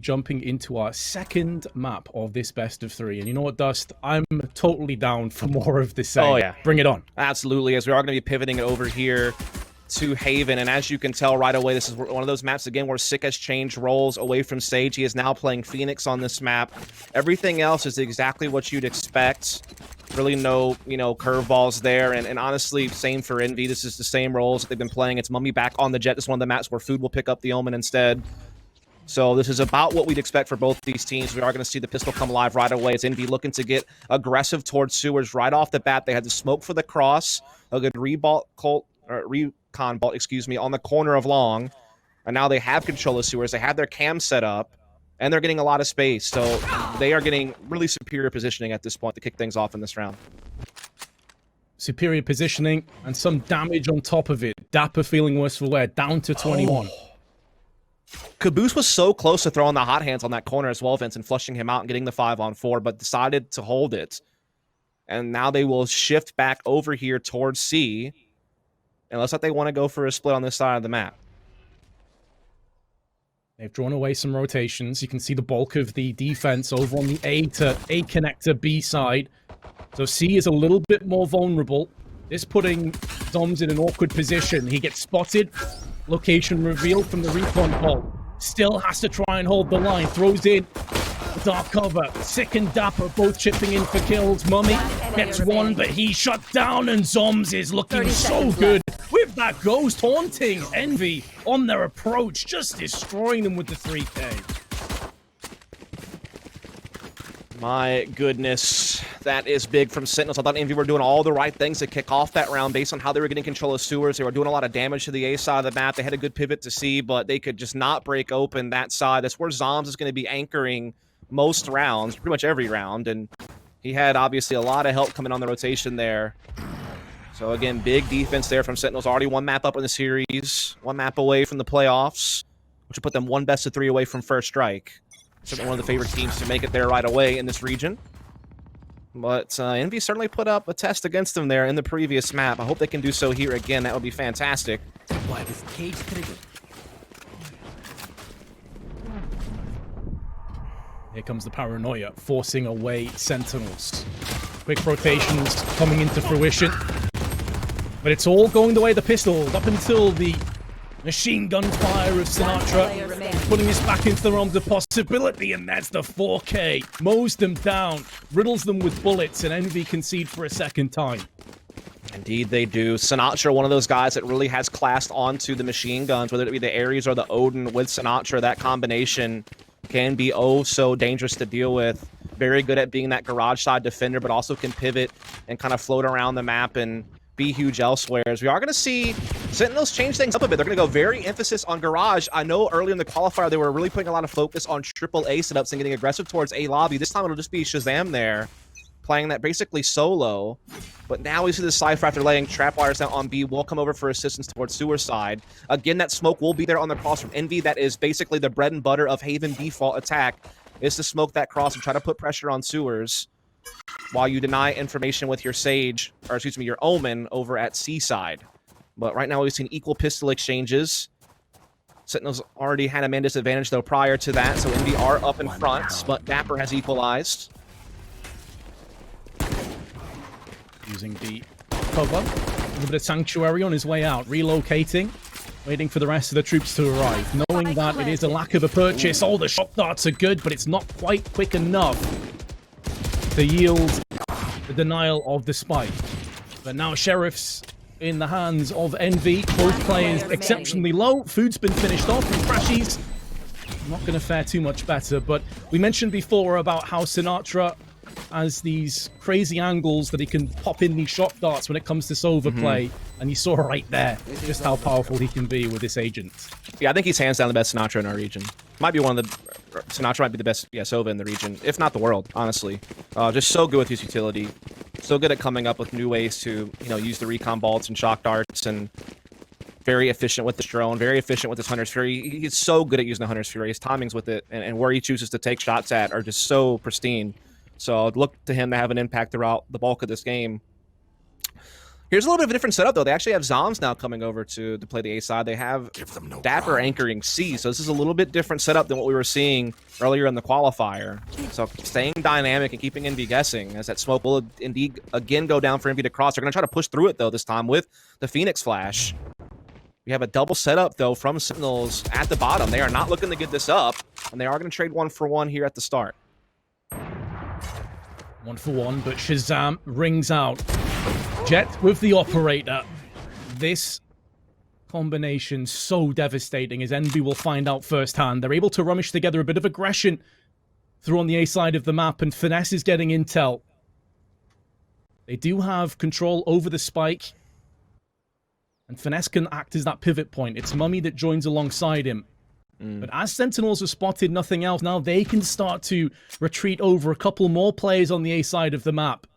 jumping into our second map of this best of 3. And you know what, Dust? I'm totally down for more of the same. Oh, yeah. Bring it on. Absolutely, as we are going to be pivoting over here to Haven, and as you can tell right away, this is one of those maps, again, where Sick has changed roles away from Sage. He is now playing Phoenix on this map. Everything else is exactly what you'd expect. Really no, curveballs there, and honestly, same for Envy. This is the same roles that they've been playing. It's mummAy back on the Jett. This is one of the maps where Food will pick up the Omen instead. So this is about what we'd expect for both these teams. We are going to see the pistol come live right away. It's Envy looking to get aggressive towards sewers right off the bat. They had the smoke for the cross, a good recon bolt, on the corner of long, and now they have control of sewers. They have their cam set up, and they're getting a lot of space. So they are getting really superior positioning at this point to kick things off in this round. Superior positioning and some damage on top of it. dapr feeling worse for wear, down to 21. Kaboose was so close to throwing the hot hands on that corner as well, Vince, and flushing him out and getting the 5-on-4, but decided to hold it. And now they will shift back over here towards C. And looks like they want to go for a split on this side of the map. They've drawn away some rotations. You can see the bulk of the defense over on the A to A connector B side. So C is a little bit more vulnerable. This putting zombs in an awkward position. He gets spotted. Location revealed from the recon bolt. Still has to try and hold the line. Throws in dark cover. Sick and dapr both chipping in for kills. mummAy gets one, but he's shut down, and Zombs is looking so good with that ghost haunting Envy on their approach, just destroying them with the 3K. My goodness, that is big from Sentinels. I thought Envy were doing all the right things to kick off that round based on how they were getting control of sewers. They were doing a lot of damage to the A side of the map. They had a good pivot to C, but they could just not break open that side. That's where Zombs is going to be anchoring most rounds, pretty much every round, and he had obviously a lot of help coming on the rotation there. So again, big defense there from Sentinels. Already one map up in the series, one map away from the playoffs, which will put them one best of 3 away from first strike. Certainly one of the favorite teams to make it there right away in this region. But Envy certainly put up a test against them there in the previous map. I hope they can do so here again. That would be fantastic. Why this cage triggered? Here comes the paranoia, forcing away Sentinels. Quick rotations coming into fruition. But it's all going the way of the pistol, up until the machine gun fire of sinatraa, putting us back into the realms of possibility, and that's the 4K. Mows them down, riddles them with bullets, and Envy concede for a second time. Indeed they do. sinatraa, one of those guys that really has classed onto the machine guns, whether it be the Ares or the Odin with sinatraa. That combination can be oh so dangerous to deal with. Very good at being that garage side defender, but also can pivot and kind of float around the map and be huge elsewhere. As we are going to see Sentinels change things up a bit. They're going to go very emphasis on garage. I know earlier in the qualifier they were really putting a lot of focus on AAA setups and getting aggressive towards A lobby. This time it'll just be ShahZam there, playing that basically solo. But now we see the Cypher, after laying trap wires down on B, will come over for assistance towards sewer side. Again, that smoke will be there on the cross from Envy. That is basically the bread and butter of Haven default attack, is to smoke that cross and try to put pressure on sewers while you deny information with your Sage, or excuse me, your Omen over at C side. But right now we've seen equal pistol exchanges. Sentinels already had a man disadvantage though prior to that, so Envy are up in front, but dapr has equalized. Using the cover, a little bit of sanctuary on his way out, relocating, waiting for the rest of the troops to arrive, knowing that it is a lack of a purchase. All the shock darts are good, but it's not quite quick enough to yield the denial of the spike. But now Sheriff's in the hands of Envy, both players exceptionally low. Food's been finished off, and crashies not going to fare too much better. But we mentioned before about how sinatraa has these crazy angles that he can pop in these shock darts when it comes to Sova play, and you saw right there just how powerful he can be with this agent. Yeah, I think he's hands down the best sinatraa in our region. Might be one of the... sinatraa might be the best, Sova in the region, if not the world, honestly. Just so good with his utility. So good at coming up with new ways to, use the recon bolts and shock darts, and very efficient with the drone, very efficient with his Hunter's Fury. He's so good at using the Hunter's Fury. His timings with it and where he chooses to take shots at are just so pristine. So I'd look to him to have an impact throughout the bulk of this game. Here's a little bit of a different setup, though. They actually have zombs now coming over to play the A side. They have dapr anchoring C, so this is a little bit different setup than what we were seeing earlier in the qualifier. So staying dynamic and keeping Envy guessing, as that smoke will indeed again go down for Envy to cross. They're going to try to push through it, though, this time with the Phoenix Flash. We have a double setup, though, from Sentinels at the bottom. They are not looking to get this up, and they are going to trade 1-for-1 here at the start. 1-for-1, but ShahZam rings out. Jett with the operator. This combination so devastating, as Envy will find out firsthand. They're able to rummage together a bit of aggression through on the A side of the map, and Finesse is getting intel. They do have control over the spike, and Finesse can act as that pivot point. It's mummAy that joins alongside him. But as Sentinels have spotted nothing else, now they can start to retreat over a couple more players on the A side of the map.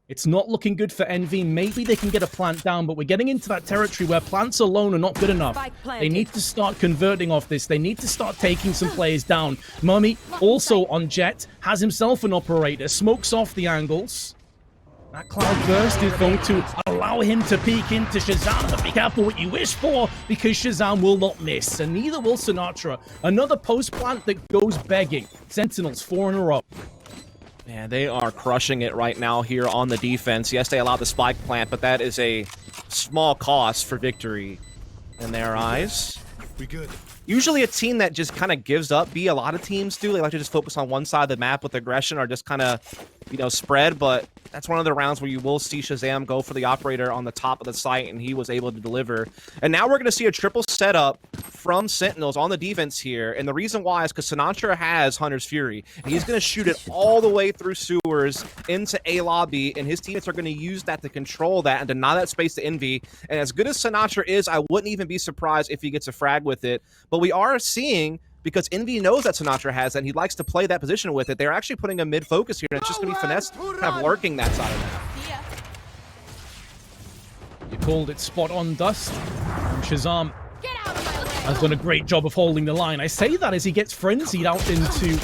It's not looking good for Envy. Maybe they can get a plant down, but we're getting into that territory where plants alone are not good enough. They need to start converting off this. They need to start taking some players down. mummAy, also on Jett, has himself an operator, smokes off the angles. That cloud burst is going to allow him to peek into ShahZam, but be careful what you wish for, because ShahZam will not miss, and neither will sinatraa. Another post plant that goes begging. Sentinels 4 in a row. Yeah, they are crushing it right now here on the defense. Yes, they allowed the spike plant, but that is a small cost for victory in their eyes. We good. Usually a team that just kind of gives up, a lot of teams do. They like to just focus on one side of the map with aggression or just kind of, spread, but that's one of the rounds where you will see ShahZam go for the operator on the top of the site, and he was able to deliver. And now we're going to see a triple setup from Sentinels on the defense here, and the reason why is because sinatraa has Hunter's Fury, and he's going to shoot it all the way through sewers into A lobby, and his teammates are going to use that to control that and deny that space to Envy. And as good as sinatraa is, I wouldn't even be surprised if he gets a frag with it, but we are seeing, because Envy knows that sinatraa has that, and he likes to play that position with it, they're actually putting a mid-focus here, and it's just going to be Finesse kind of lurking that side of that. You called it spot on, Dust. And ShahZam has done a great job of holding the line. I say that as he gets frenzied out into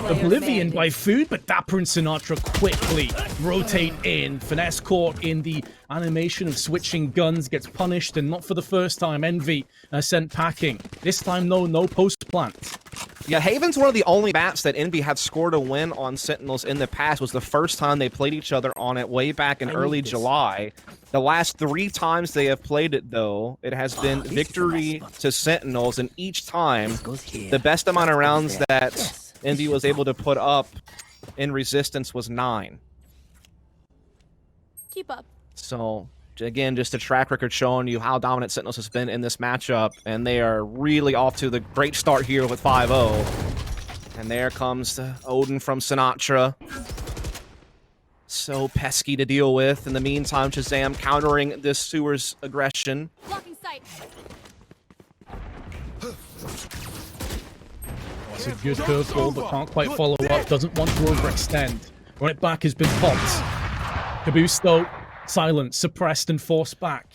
oblivion by food, but dapr and sinatraa quickly rotate in. Finesse caught in the animation of switching guns, gets punished, and not for the first time. Envy sent packing. This time, no post plant. Yeah, Haven's one of the only maps that Envy have scored a win on Sentinels in the past. Was the first time they played each other on it way back in early July. The last 3 times they have played it, though, it has been victory to Sentinels, and each time, the best amount of rounds that Envy was able to put up in Resistance was 9. Keep up. So, again, just a track record showing you how dominant Sentinels has been in this matchup, and they are really off to the great start here with 5-0. And there comes the Omen from sinatraa. So pesky to deal with. In the meantime, ShahZam countering this sewers aggression. Blocking sight. That's a good curveball, but can't quite follow up. Doesn't want to overextend. Run it back has been popped. Kaboose, though, silent, suppressed, and forced back.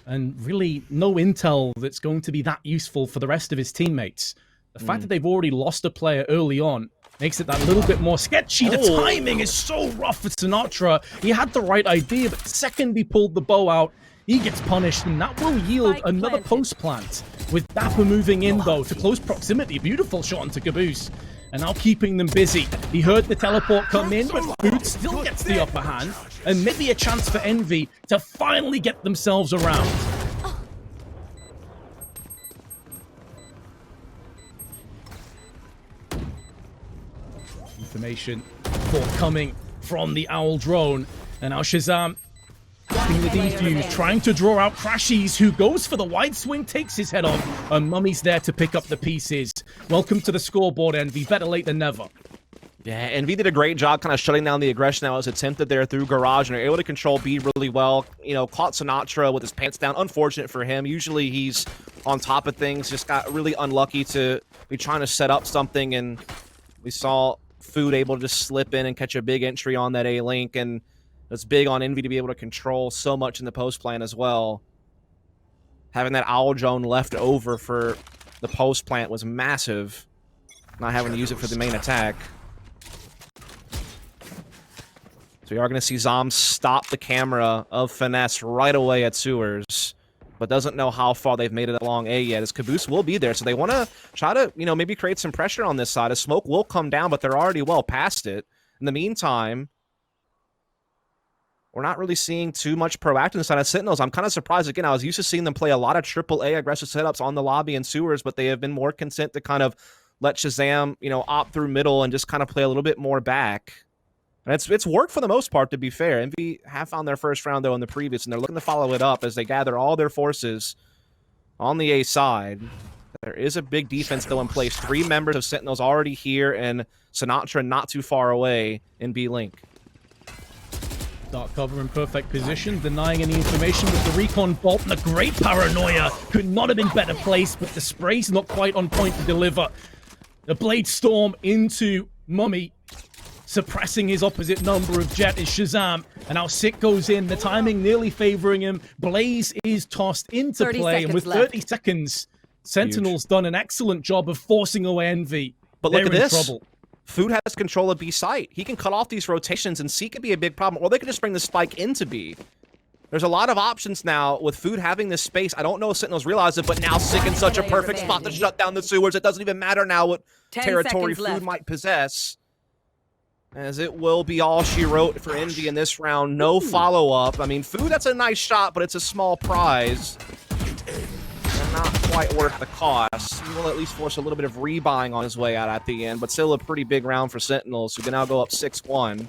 And really, no intel that's going to be that useful for the rest of his teammates. The fact that they've already lost a player early on makes it that little bit more sketchy. The timing is so rough for sinatraa. He had the right idea, but the second he pulled the bow out, he gets punished, and that will yield another post plant. With dapr moving in, though, to close proximity. Beautiful shot onto Kaboose. And now keeping them busy. He heard the teleport come in, but Food still gets the upper hand. And maybe a chance for Envy to finally get themselves around. Information forthcoming from the Owl drone. And now ShahZam getting the defuse, trying to draw out crashies, who goes for the wide swing, takes his head off, and mummAy's there to pick up the pieces. Welcome to the scoreboard, Envy. Better late than never. Yeah, Envy did a great job kind of shutting down the aggression that was attempted there through Garage, and they're able to control B really well. Caught sinatraa with his pants down. Unfortunate for him. Usually he's on top of things. Just got really unlucky to be trying to set up something, and we saw Food able to just slip in and catch a big entry on that A-Link, and it's big on Envy to be able to control so much in the post plan as well. Having that Owl drone left over for the post plant was massive. Not having to use it for the main attack. So we are going to see Zom stop the camera of Finesse right away at Sewers, but doesn't know how far they've made it along A yet, as Caboose will be there. So they want to try to, you know, maybe create some pressure on this side. A smoke will come down, but they're already well past it. In the meantime, we're not really seeing too much proactiveness on Sentinels. I'm kind of surprised. Again, I was used to seeing them play a lot of AAA aggressive setups on the lobby and Sewers, but they have been more content to kind of let ShahZam, you know, opt through middle and just kind of play a little bit more back. And it's worked for the most part, to be fair. Envy have found their first round, though, in the previous, and they're looking to follow it up as they gather all their forces on the A side. There is a big defense, though, in place. 3 members of Sentinels already here, and Sinatraa not too far away in B-Link. Dark cover in perfect position, denying any information with the recon bolt, and the great paranoia could not have been better placed, but the spray's not quite on point to deliver. The blade storm into mummAy, suppressing his opposite number of Jett is ShahZam, and now Sick goes in, the timing nearly favoring him. Blaze is tossed into play, and with 30 seconds, Sentinels done an excellent job of forcing away Envy. But look at this. Trouble. Food has control of B site. He can cut off these rotations, and C could be a big problem, or they could just bring the spike into B. There's a lot of options now with Food having this space. I don't know if Sentinels realize it, but now Sick in such a perfect spot to shut down the Sewers. It doesn't even matter now what territory Food might possess, as it will be all she wrote for Envy in this round. No follow-up. I mean, Food, that's a nice shot, but it's a small prize. And not quite worth the cost. He will at least force a little bit of rebuying on his way out at the end, but still a pretty big round for Sentinels, who can now go up 6-1.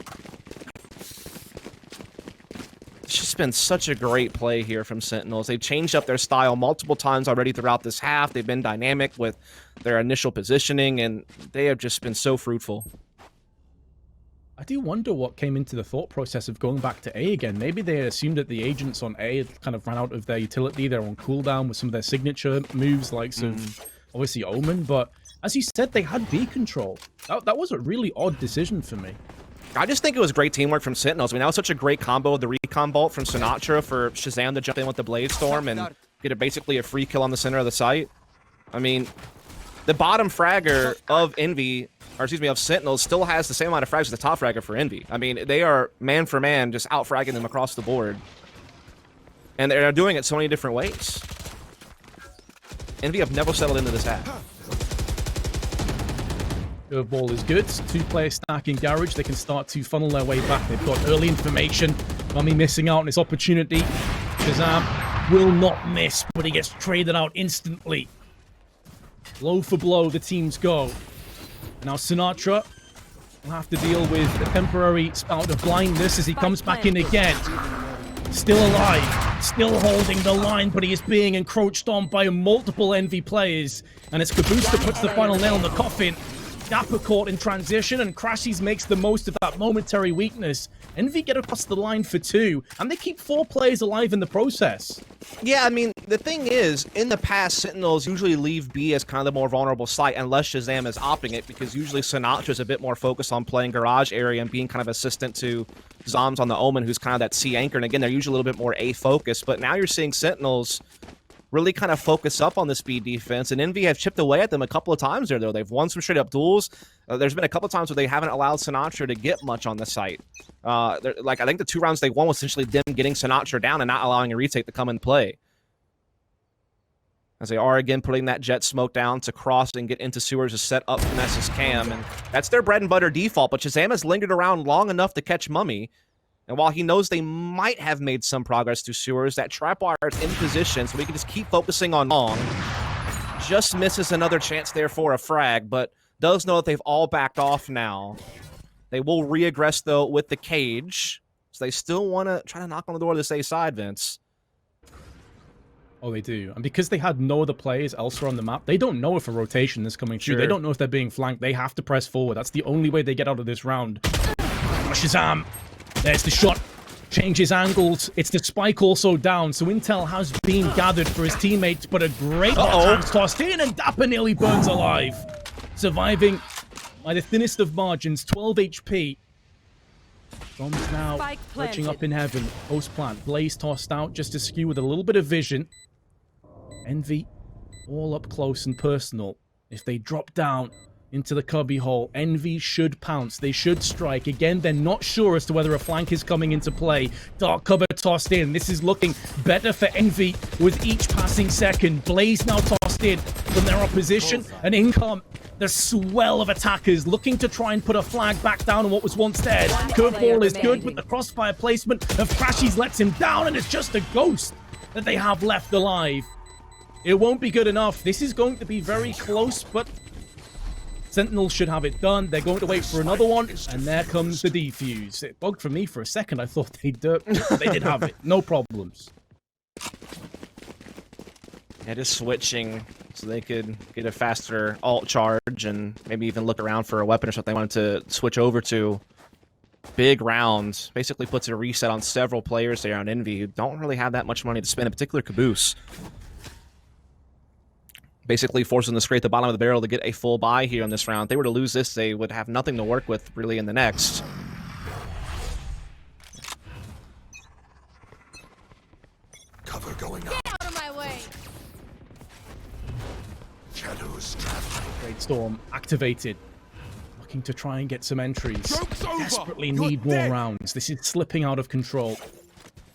It's just been such a great play here from Sentinels. They've changed up their style multiple times already throughout this half. They've been dynamic with their initial positioning, and they have just been so fruitful. I do wonder what came into the thought process of going back to A again. Maybe they assumed that the agents on A had kind of ran out of their utility. They're on cooldown with some of their signature moves, like obviously Omen. But as you said, they had B control. That was a really odd decision for me. I just think it was great teamwork from Sentinels. I mean, that was such a great combo of the recon bolt from Sinatraa for ShahZam to jump in with the Blade Storm and get basically a free kill on the center of the site. I mean, the bottom fragger of Envy, or excuse me, of Sentinels still has the same amount of frags as the top fragger for Envy. I mean, they are man for man just out-fragging them across the board. And they're doing it so many different ways. Envy have never settled into this half. Curveball is good. 2-player stack in Garage. They can start to funnel their way back. They've got early information. mummAy missing out on this opportunity. ShahZam will not miss, but he gets traded out instantly. Blow for blow, the teams go. Now Sinatraa will have to deal with a temporary spout of blindness as he comes back in again. Still alive, still holding the line, but he is being encroached on by multiple Envy players. And it's kaboose that puts the final nail in the coffin. dapr caught in transition, and crashies makes the most of that momentary weakness. Envy get across the line for 2, and they keep 4 players alive in the process. Yeah, I mean, the thing is, in the past, Sentinels usually leave B as kind of the more vulnerable site, unless ShahZam is opting it, because usually Sinatraa is a bit more focused on playing garage area and being kind of assistant to Zombs on the Omen, who's kind of that C anchor, and again, they're usually a little bit more A-focused, but now you're seeing Sentinels really kind of focus up on the speed defense, and Envy have chipped away at them a couple of times there, though. They've won some straight-up duels. There's been a couple of times where they haven't allowed Sinatraa to get much on the site. Like, I think the 2 rounds they won was essentially them getting Sinatraa down and not allowing a retake to come and play. As they are, again, putting that Jett smoke down to cross and get into Sewers to set up Finesse's cam, and that's their bread-and-butter default, but ShahZam has lingered around long enough to catch mummAy. And while he knows they might have made some progress through Sewers, that trapwire is in position, so we can just keep focusing on long. Just misses another chance there for a frag, but does know that they've all backed off now. They will re-aggress, though, with the cage. So they still want to try to knock on the door of this A side, Vince. Oh, they do. And because they had no other players elsewhere on the map, they don't know if a rotation is coming through. They don't know if they're being flanked. They have to press forward. That's the only way they get out of this round. ShahZam. There's the shot. Changes angles. It's the spike also down. So intel has been gathered for his teammates, but a great time's tossed in, and dapr nearly burns alive. Surviving by the thinnest of margins, 12 HP. Bombs now perching up in heaven. Post plant. Blaze tossed out just to skew with a little bit of vision. Envy all up close and personal. If they drop down, into the cubby hole. Envy should pounce. They should strike. Again, they're not sure as to whether a flank is coming into play. Dark cover tossed in. This is looking better for Envy with each passing second. Blaze now tossed in from their opposition. And in come the swell of attackers looking to try and put a flag back down on what was once theirs. Curveball is good, but the crossfire placement of crashies lets him down, and it's just a ghost that they have left alive. It won't be good enough. This is going to be very close, but Sentinels should have it done. They're going to wait for another one, and there comes the defuse. It bugged for me for a second. I thought they'd do it, but they did have it. No problems. Yeah, just switching so they could get a faster alt charge and maybe even look around for a weapon or something they wanted to switch over to. Big rounds. Basically puts a reset on several players there on Envy who don't really have that much money to spend, in particular Caboose. Basically forcing them to scrape the bottom of the barrel to get a full buy here in this round. If they were to lose this, they would have nothing to work with really in the next. Cover going up. Get out of my way! Shadows traveling. Great Storm activated. Looking to try and get some entries. Joke's over. Desperately You're need more dead. rounds. This is slipping out of control.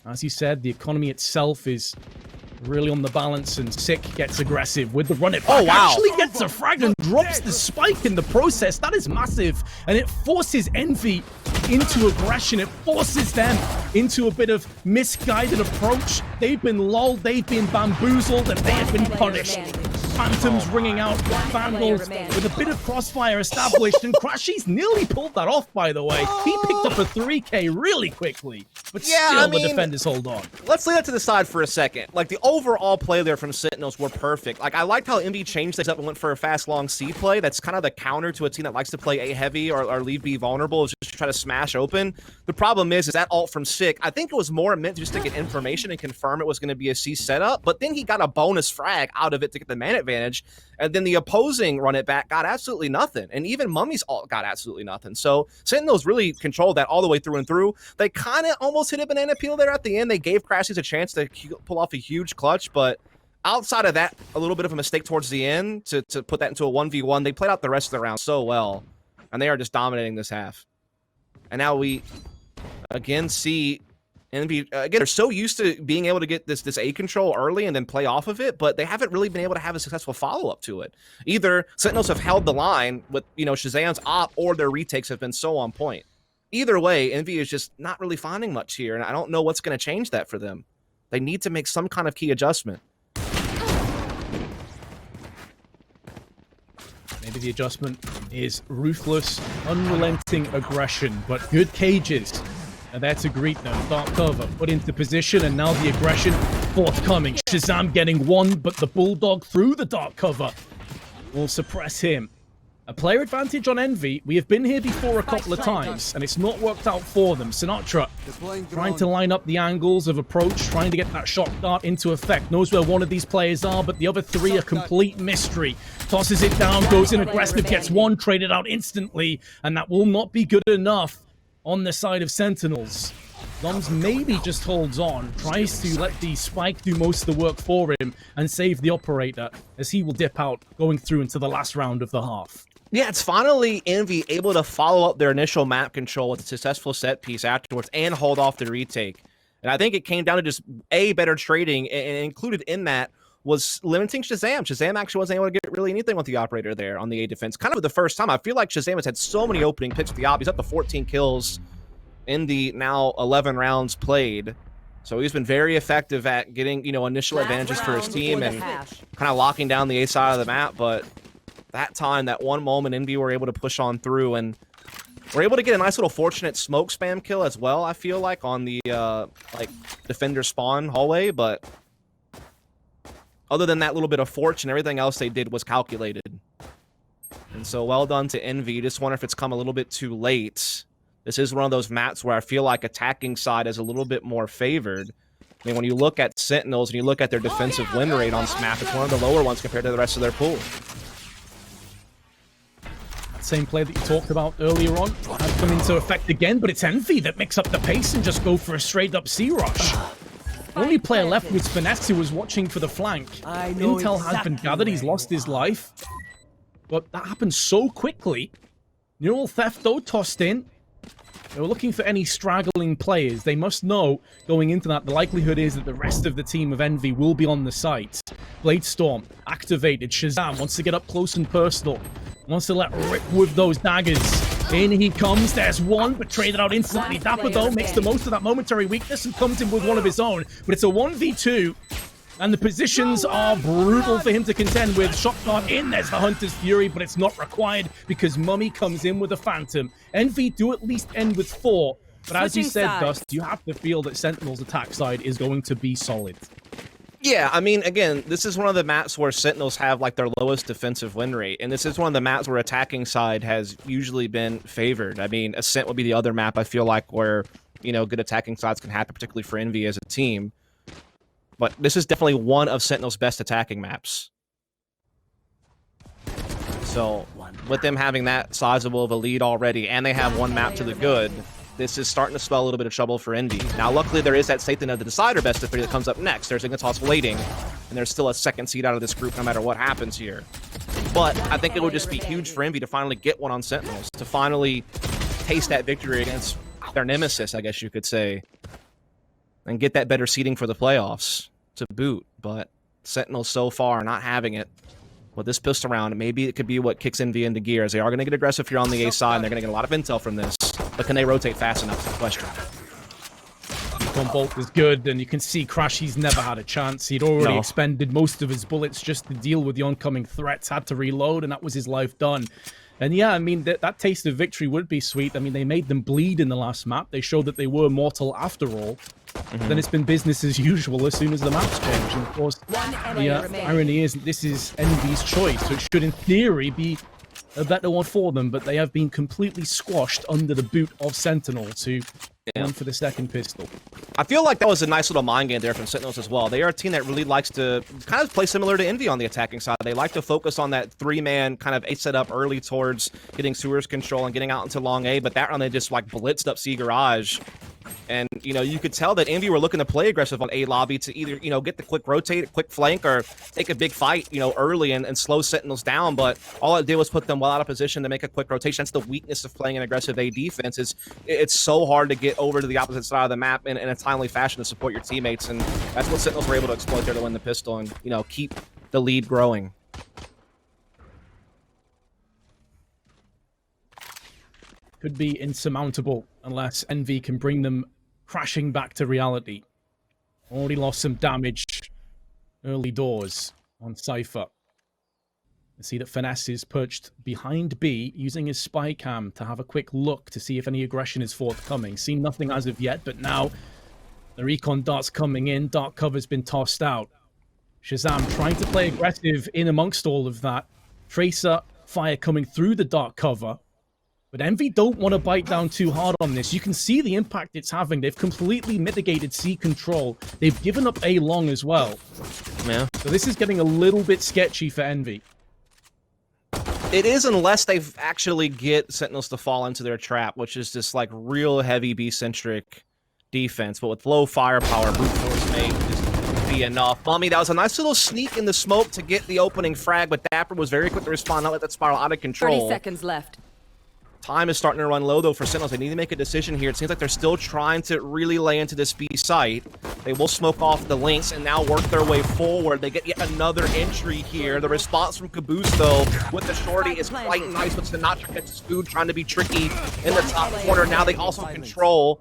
As you said, the economy itself is really on the balance, and Sick gets aggressive with the run it back. Oh, wow. Actually gets a frag and drops the spike in the process. That is massive, and it forces Envy into aggression. It forces them into a bit of misguided approach. They've been lulled, they've been bamboozled, and they have been punished. Phantoms ringing out, Vandals with a bit of crossfire established, and crashies nearly pulled that off, by the way. He picked up a 3K really quickly, but Yeah, still I the mean, defenders hold on. Let's lay that to the side for a second. Like, the overall play there from Sentinels were perfect. Like, I liked how Envy changed things up and went for a fast, long C play. That's kind of the counter to a team that likes to play A heavy or leave B vulnerable, is just to try to smash open. The problem is that ult from Sick, I think it was more meant just to get information and confirm it was going to be a C setup, but then he got a bonus frag out of it to get the man advantage, and then the opposing run it back got absolutely nothing, and even mummAy's ult got absolutely nothing. So Sentinels really controlled that all the way through and through. They kind of almost hit a banana peel there at the end. They gave crashies a chance to pull off a huge clutch, but outside of that, a little bit of a mistake towards the end to put that into a 1v1. They played out the rest of the round so well, and they are just dominating this half. And now we again see Envy, again, they're so used to being able to get this A control early and then play off of it, but they haven't really been able to have a successful follow-up to it. Either Sentinels have held the line with, you know, ShahZam's op, or their retakes have been so on point. Either way, Envy is just not really finding much here, and I don't know what's going to change that for them. They need to make some kind of key adjustment. Maybe the adjustment is ruthless, unrelenting aggression, but good cages are there to greet them. Dark cover put into position, and now the aggression forthcoming. ShahZam getting one, but the Bulldog through the dark cover will suppress him. A player advantage on Envy. We have been here before a couple of times, and it's not worked out for them. sinatraa trying to line up the angles of approach, trying to get that shock dart into effect. Knows where one of these players are, but the other three are complete mystery. Tosses it down, goes in aggressive, gets one, traded out instantly, and that will not be good enough on the side of Sentinels. Zombs maybe just holds on, tries to let the spike do most of the work for him and save the operator, as he will dip out going through into the last round of the half. Yeah, it's finally Envy able to follow up their initial map control with a successful set piece afterwards and hold off the retake. And I think it came down to just better trading, and included in that was limiting ShahZam. ShahZam actually wasn't able to get really anything with the operator there on the A defense. Kind of the first time. I feel like ShahZam has had so many opening picks with the op. He's up to 14 kills in the now 11 rounds played. So he's been very effective at getting, you know, initial advantages for his team and kind of locking down the A side of the map. But that time, that one moment, Envy were able to push on through, and we're able to get a nice little fortunate smoke spam kill as well, I feel like, on the like defender spawn hallway. But other than that little bit of fortune, everything else they did was calculated. And so well done to Envy. Just wonder if it's come a little bit too late. This is one of those maps where I feel like attacking side is a little bit more favored. I mean, when you look at Sentinels and you look at their defensive win rate on this map, it's one of the lower ones compared to the rest of their pool. Same play that you talked about earlier on has come into effect again, but it's Envy that makes up the pace and just go for a straight-up C-rush. The only player left was Finesse, who was watching for the flank. Intel has been gathered. He's lost his life. But that happened so quickly. Neural theft, though, tossed in. They were looking for any straggling players. They must know, going into that, the likelihood is that the rest of the team of Envy will be on the site. Bladestorm, activated. ShahZam wants to get up close and personal. Wants to let rip with those daggers. In he comes. There's one, but traded out instantly. dapr, though, makes the most of that momentary weakness and comes in with one of his own. But it's a 1v2. And the positions are brutal for him to contend with. Shot dart in, there's the Hunter's Fury, but it's not required because mummAy comes in with a Phantom. Envy do at least end with 4, but as you said, Dust, you have to feel that Sentinel's attack side is going to be solid. Yeah, I mean, again, this is one of the maps where Sentinels have, like, their lowest defensive win rate, and this is one of the maps where attacking side has usually been favored. I mean, Ascent would be the other map, I feel like, where, you know, good attacking sides can happen, particularly for Envy as a team. But this is definitely one of Sentinel's best attacking maps. So, with them having that sizable of a lead already, and they have one map to the good, this is starting to spell a little bit of trouble for Envy. Now, luckily, there is that Satan of the Decider best of 3 that comes up next. There's Ignitas waiting, and there's still a second seed out of this group no matter what happens here. But I think it would just be huge for Envy to finally get one on Sentinels, to finally taste that victory against their nemesis, I guess you could say, and get that better seeding for the playoffs to boot. But Sentinels so far not having it. With this pistol round, maybe it could be what kicks Envy into gear, as they are going to get aggressive here on the A side, and they're going to get a lot of intel from this. But can they rotate fast enough? Is the question. Recon Bolt is good, and you can see crashies never had a chance. He'd already expended most of his bullets just to deal with the oncoming threats, had to reload, and that was his life done. And yeah, I mean, that taste of victory would be sweet. I mean, they made them bleed in the last map. They showed that they were mortal after all. Then it's been business as usual as soon as the maps change. And of course, the irony is that this is Envy's choice, so it should in theory be a better one for them, but they have been completely squashed under the boot of Sentinels, who went for the second pistol. I feel like that was a nice little mind game there from Sentinels as well. They are a team that really likes to kind of play similar to Envy on the attacking side. They like to focus on that 3-man kind of A setup early towards getting sewers control and getting out into long A, but that round they just like blitzed up C Garage. And, you know, you could tell that Envy were looking to play aggressive on A lobby to either, you know, get the quick rotate, quick flank, or take a big fight, you know, early and slow Sentinels down. But all it did was put them well out of position to make a quick rotation. That's the weakness of playing an aggressive A defense. It's so hard to get over to the opposite side of the map in a timely fashion to support your teammates. And that's what Sentinels were able to exploit there to win the pistol and, you know, keep the lead growing. Could be insurmountable unless Envy can bring them crashing back to reality. Already lost some damage early doors on Cypher. You see that Finesse is perched behind B, using his spy cam to have a quick look to see if any aggression is forthcoming. Seen nothing as of yet, but now the recon dart's coming in. Dark cover's been tossed out. ShahZam trying to play aggressive in amongst all of that. Tracer fire coming through the dark cover. But Envy don't want to bite down too hard on this. You can see the impact it's having. They've completely mitigated C control. They've given up A long as well. Yeah. So this is getting a little bit sketchy for Envy. It is, unless they actually get Sentinels to fall into their trap, which is this like real heavy B-centric defense. But with low firepower, brute force may just be enough. mummAy, that was a nice little sneak in the smoke to get the opening frag, but dapr was very quick to respond, not let that spiral out of control. 30 seconds left. Time is starting to run low, though, for Sentinels. They need to make a decision here. It seems like they're still trying to really lay into this B site. They will smoke off the links and now work their way forward. They get yet another entry here. The response from Kaboose, though, with the shorty is quite nice. With Sinatraa catches food, trying to be tricky in the top corner. Now they also control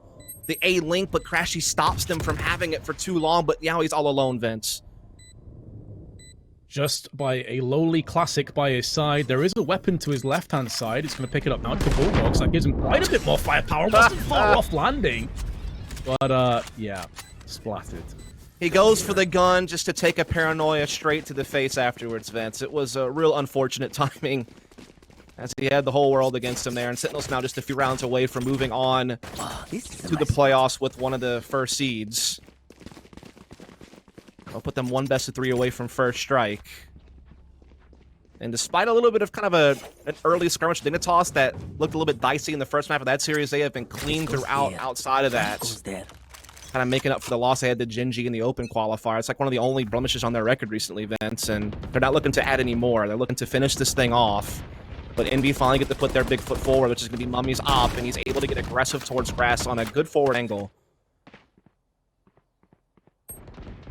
the A link, but Crashy stops them from having it for too long. But now he's all alone, Vince. Just by a lowly classic by his side. There is a weapon to his left-hand side. He's going to pick it up now to Bulldogs. That gives him quite a bit more firepower. Wasn't far off landing. But, yeah, splattered. He goes for the gun just to take a paranoia straight to the face afterwards, Vince. It was a real unfortunate timing, as he had the whole world against him there. And Sentinels now just a few rounds away from moving on to the playoffs with one of the first seeds. I'll put them one best of 3 away from first strike. And despite a little bit of kind of an early skirmish with Ignitas that looked a little bit dicey in the first map of that series, they have been clean throughout outside of that. kind of making up for the loss they had to Genji in the open qualifier. It's like one of the only blemishes on their record recently, Vince, and they're not looking to add any more. They're looking to finish this thing off. But Envy finally get to put their big foot forward, which is going to be mummAy's op, and he's able to get aggressive towards grass on a good forward angle.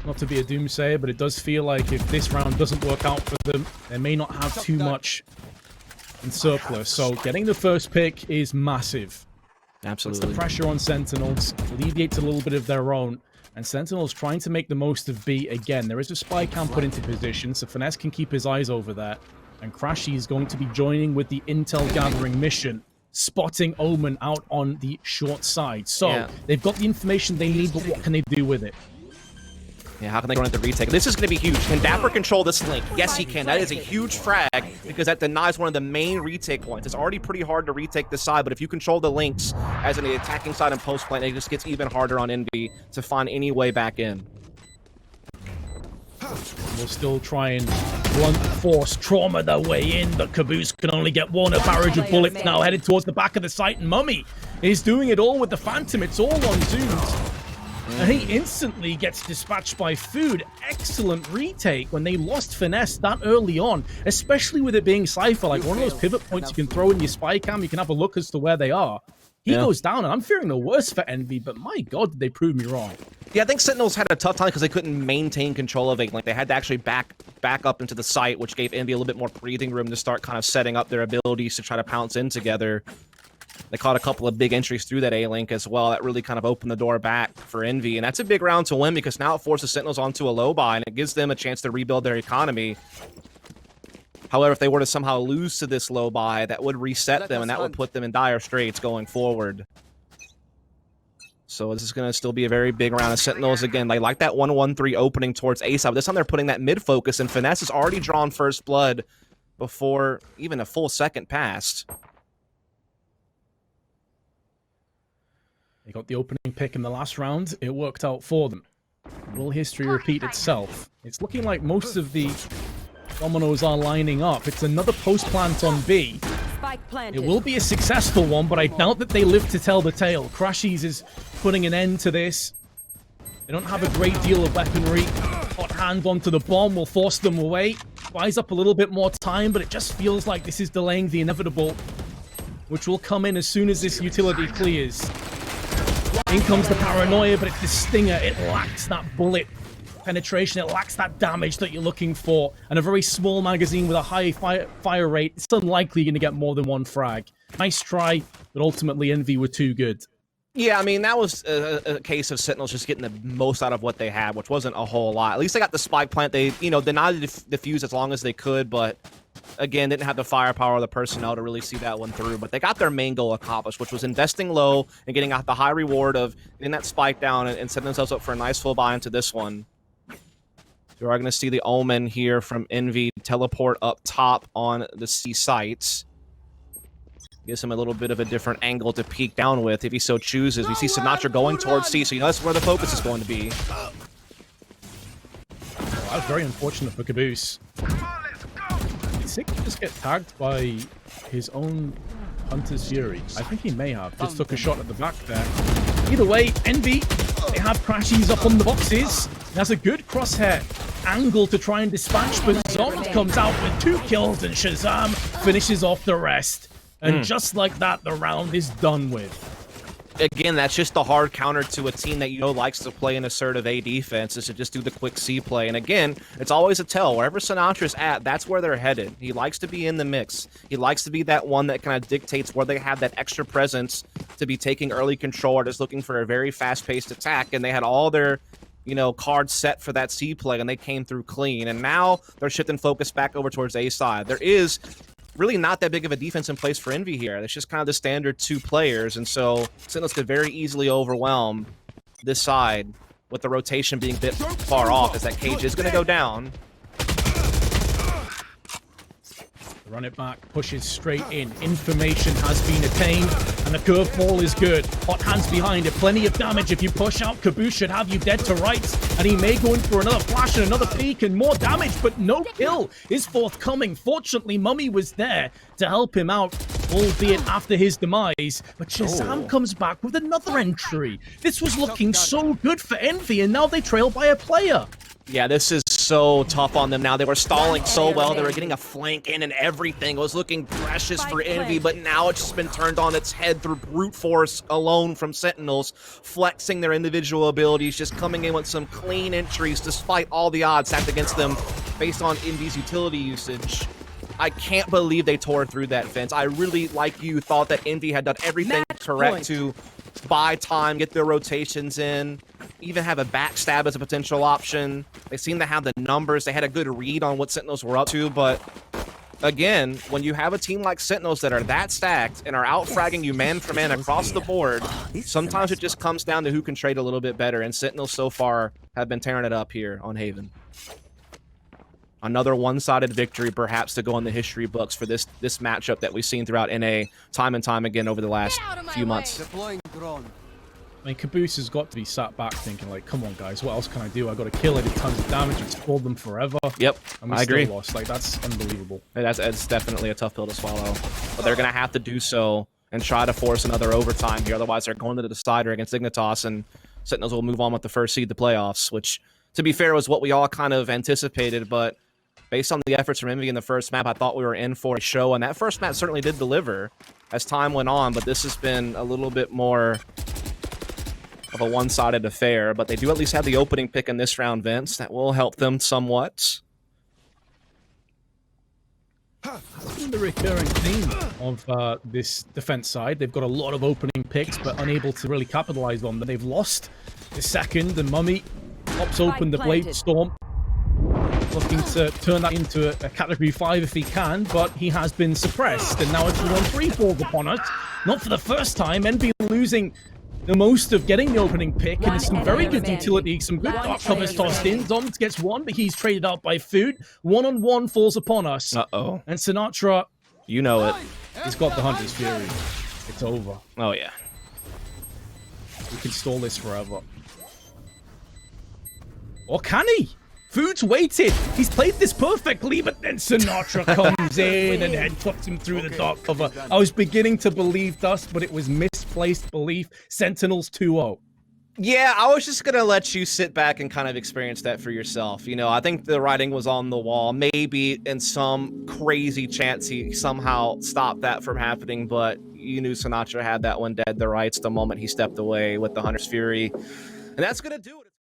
Not to be a doomsayer, but it does feel like if this round doesn't work out for them, they may not have too much in surplus. So getting the first pick is massive. Absolutely. Puts the pressure on Sentinels, alleviates a little bit of their own, and Sentinels trying to make the most of B again. There is a spy cam put into position, so Finesse can keep his eyes over there. And Crashy is going to be joining with the intel gathering mission, spotting Omen out on the short side. So they've got the information they need, but what can they do with it? Yeah, how can they go into the retake? This is going to be huge. Can dapr control this link? Yes, he can. That is a huge frag because that denies one of the main retake points. It's already pretty hard to retake this side, but if you control the links as an attacking side and post plant, it just gets even harder on Envy to find any way back in. We'll still try and blunt force trauma their way in, but kaboose can only get one. A barrage of bullets now headed towards the back of the site, and mummAy is doing it all with the Phantom. It's all on Zooms. And he instantly gets dispatched by Food. Excellent retake when they lost Finesse that early on, especially with it being Cypher, like one of those pivot points you can throw in your spy cam, you can have a look as to where they are. He goes down, and I'm fearing the worst for Envy, but my god, did they prove me wrong. Yeah, I think Sentinels had a tough time because they couldn't maintain control of it. Like, they had to actually back up into the site, which gave Envy a little bit more breathing room to start kind of setting up their abilities to try to pounce in together. They caught a couple of big entries through that A-Link as well. That really kind of opened the door back for Envy, and that's a big round to win because now it forces Sentinels onto a low buy, and it gives them a chance to rebuild their economy. However, if they were to somehow lose to this low buy, that would reset them, and that would put them in dire straits going forward. So this is going to still be a very big round of Sentinels. Again, they like that 1-1-3 opening towards A side. This time they're putting that mid focus, and Finesse has already drawn first blood before even a full second passed. They got the opening pick in the last round. It worked out for them. Will history repeat itself? It's looking like most of the dominoes are lining up. It's another post plant on B. It will be a successful one, but I doubt that they live to tell the tale. crashies is putting an end to this. They don't have a great deal of weaponry. Hot hand onto the bomb will force them away. Buys up a little bit more time, but it just feels like this is delaying the inevitable, which will come in as soon as this utility clears. In comes the paranoia, but it's the stinger. It lacks that bullet penetration. It lacks that damage that you're looking for. And a very small magazine with a high fire rate. It's unlikely you're going to get more than one frag. Nice try, but ultimately Envy were too good. Yeah, I mean, that was a case of Sentinels just getting the most out of what they had, which wasn't a whole lot. At least they got the spike plant. They, denied the defuse as long as they could, but again, didn't have the firepower or the personnel to really see that one through. But they got their main goal accomplished, which was investing low and getting out the high reward of getting that spike down and setting themselves up for a nice full buy into this one. You are going to see the Omen here from Envy teleport up top on the C sites. Gives him a little bit of a different angle to peek down with if he so chooses. We see sinatraa going towards C, so that's where the focus is going to be. That was very unfortunate for Caboose. Did Sick just get tagged by his own Hunter's Fury? I think he may have. Just took a shot at the back there. Either way, Envy, they have crashies up on the boxes. That's a good crosshair angle to try and dispatch, but Zombs comes out with 2 kills and ShahZam finishes off the rest. And just like that, the round is done with. Again, that's just the hard counter to a team that likes to play an assertive A defense, is to just do the quick C play. And again, it's always a tell. Wherever sinatra's at, that's where they're headed. He likes to be in the mix. He likes to be that one that kind of dictates where they have that extra presence to be taking early control or just looking for a very fast-paced attack. And they had all their cards set for that C play, and they came through clean. And now they're shifting focus back over towards A side. There is really not that big of a defense in place for Envy here. It's just kind of the standard 2 players, and so Sentinels could very easily overwhelm this side with the rotation being a bit far off as that cage is going to go down. Run it back, pushes straight in. Information has been attained, and the curveball is good. Hot hands behind it, plenty of damage. If you push out, Caboose should have you dead to rights, and he may go in for another flash and another peek and more damage, but no kill is forthcoming. Fortunately, mummAy was there to help him out. albeit after his demise. But ShahZam comes back with another entry. This was looking so good for Envy, and now they trail by a player. Yeah, this is so tough on them now. They were stalling so well. They were getting a flank in and everything. It was looking precious for Envy, but now it's just been turned on its head through brute force alone from Sentinels, flexing their individual abilities, just coming in with some clean entries despite all the odds stacked against them based on Envy's utility usage. I can't believe they tore through that fence. I really, like you, thought that Envy had done everything correct to buy time, get their rotations in, even have a backstab as a potential option. They seem to have the numbers. They had a good read on what Sentinels were up to, but again, when you have a team like Sentinels that are that stacked and are out-fragging you man for man across the board, sometimes it just comes down to who can trade a little bit better, and Sentinels so far have been tearing it up here on Haven. Another one-sided victory, perhaps, to go in the history books for this matchup that we've seen throughout NA time and time again over the last few months. Deploying drone. I mean, Caboose has got to be sat back thinking, like, come on, guys, what else can I do? I got to kill it, did tons of damage, it's hold them forever. Yep, and we I agree. Still lost. Like, that's unbelievable. That's definitely a tough pill to swallow. But they're going to have to do so and try to force another overtime here. Otherwise, they're going to the decider against Ignitas, and Sentinels will move on with the first seed to playoffs, which, to be fair, was what we all kind of anticipated, but based on the efforts from Envy in the first map, I thought we were in for a show, and that first map certainly did deliver as time went on, but this has been a little bit more of a one-sided affair, but they do at least have the opening pick in this round, Vince. That will help them somewhat. The recurring theme of this defense side, they've got a lot of opening picks, but unable to really capitalize on them. They've lost the second, and mummAy pops open the Blade Storm, looking to turn that into a category 5 if he can, but he has been suppressed, and now it's 1-3 falls upon us. Not for the first time, Envy losing the most of getting the opening pick, and some very good utility, some good dark covers tossed in. Zombs gets one, but he's traded out by food. 1-on-1 falls upon us. Uh-oh. And Sinatraa, you know it. He's got the Hunter's Fury. It's over. Oh, yeah. We can stall this forever. Or can he? Food's waited. He's played this perfectly, but then Sinatraa comes in and headbutts him through the dark cover. I was beginning to believe Dust, but it was misplaced belief. Sentinels 2-0. Yeah, I was just going to let you sit back and kind of experience that for yourself. You know, I think the writing was on the wall. Maybe in some crazy chance he somehow stopped that from happening, but you knew Sinatraa had that one dead to rights the moment he stepped away with the Hunter's Fury. And that's going to do it.